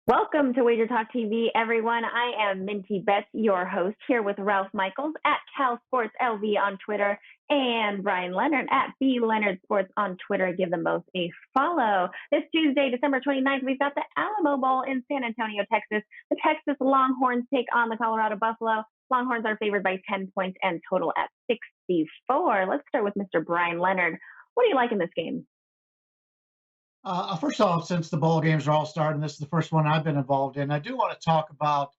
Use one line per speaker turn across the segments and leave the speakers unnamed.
Welcome to WagerTalk TV, everyone. I am Minty Betts, your host, here with Ralph Michaels at Cal Sports LV on Twitter and Brian Leonard at B Leonard Sports on Twitter. Give them both a follow. This Tuesday, December 29th, we've got the Alamo Bowl in San Antonio, Texas. The Texas Longhorns take on the Colorado Buffalo. Longhorns are favored by 10 points and total at 64. Let's start with Mr. Brian Leonard. What do you like in this game?
First off, since the bowl games are all starting, this is the first one I've been involved in. I do want to talk about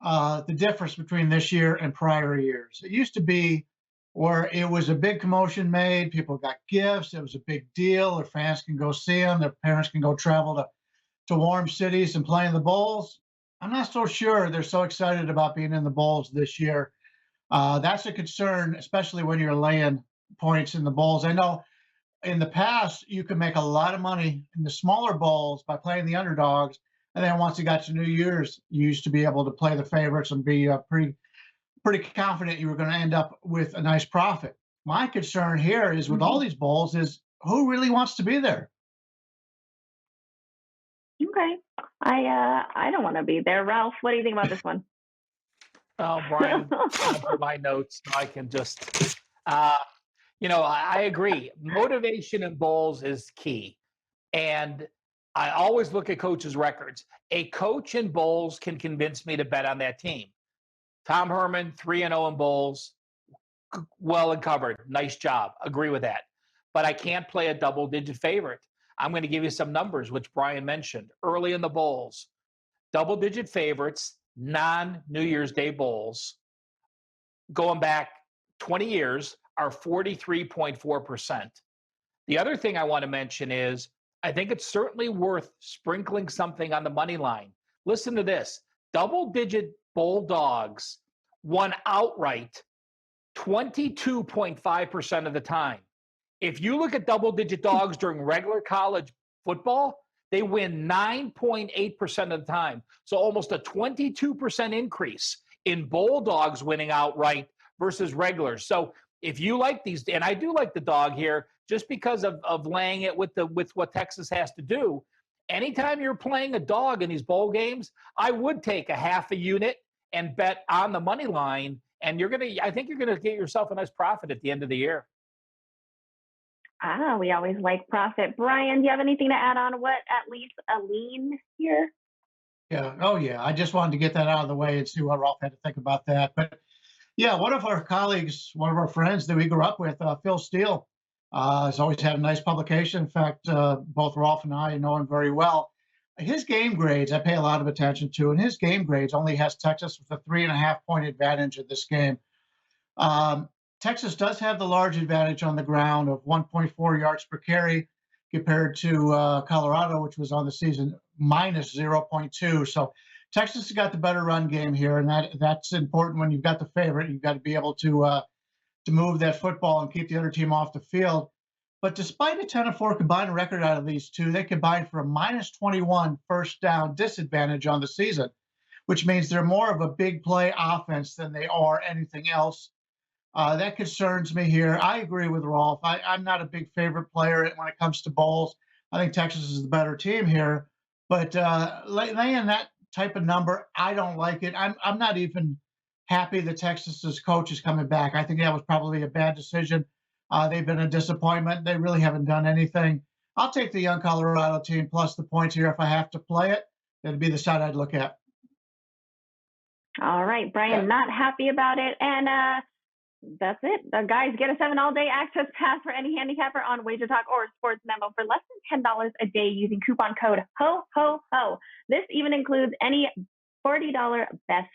the difference between this year and prior years. It used to be where it was a big commotion made, people got gifts, it was a big deal. Their fans can go see them, their parents can go travel to warm cities and play in the bowls. I'm not so sure they're so excited about being in the bowls this year. That's a concern, especially when you're laying points in the bowls. I know in the past, you could make a lot of money in the smaller bowls by playing the underdogs. And then once you got to New Year's, you used to be able to play the favorites and be pretty confident you were going to end up with a nice profit. My concern here is with all these bowls is who really wants to be there?
Okay. I don't want to be there. Ralph, what do you think about this one?
Oh, Brian, for my notes, I can just, I agree. Motivation in bowls is key. And I always look at coaches' records. A coach in bowls can convince me to bet on that team. Tom Herman, 3-0 in bowls, well and covered. Nice job. Agree with that. But I can't play a double-digit favorite. I'm going to give you some numbers, which Brian mentioned early in the bowls. Double-digit favorites, non-New Year's Day bowls, going back 20 years, are 43.4%. The other thing I want to mention is I think it's certainly worth sprinkling something on the money line. Listen to this. Double-digit Bulldogs won outright 22.5% of the time. If you look at double-digit dogs during regular college football, they win 9.8% of the time. So almost a 22% increase in Bulldogs winning outright versus regulars. So if you like these, and I do like the dog here, just because of laying it with what Texas has to do. Anytime you're playing a dog in these bowl games, I would take a half a unit and bet on the money line, and I think you're gonna get yourself a nice profit at the end of the year.
We always like profit. Brian, do you have anything to add on what at least a lean here?
Yeah. Oh, yeah. I just wanted to get that out of the way and see what Rolf had to think about that. But yeah, one of our colleagues, one of our friends that we grew up with, Phil Steele, has always had a nice publication. In fact, both Rolf and I know him very well. His game grades, I pay a lot of attention to, and his game grades only has Texas with a 3.5-point advantage in this game. Texas does have the large advantage on the ground of 1.4 yards per carry compared to Colorado, which was on the season minus 0.2. So Texas has got the better run game here, and that's important when you've got the favorite. You've got to be able to move that football and keep the other team off the field. But despite a 10-4 combined record out of these two, they combined for a minus 21 first down disadvantage on the season, which means they're more of a big play offense than they are anything else. That concerns me here. I agree with Rolf. I'm not a big favorite player when it comes to bowls. I think Texas is the better team here. But laying that type of number, I don't like it. I'm not even happy that Texas's coach is coming back. I think that was probably a bad decision. They've been a disappointment. They really haven't done anything. I'll take the young Colorado team plus the points here if I have to play it. That'd be the side I'd look at.
All right, Brian, not happy about it. And that's it. Guys, get a 7 all-day access pass for any handicapper on WagerTalk or Sports Memo for less than $10 a day using coupon code HOHOHO. This even includes any $40 best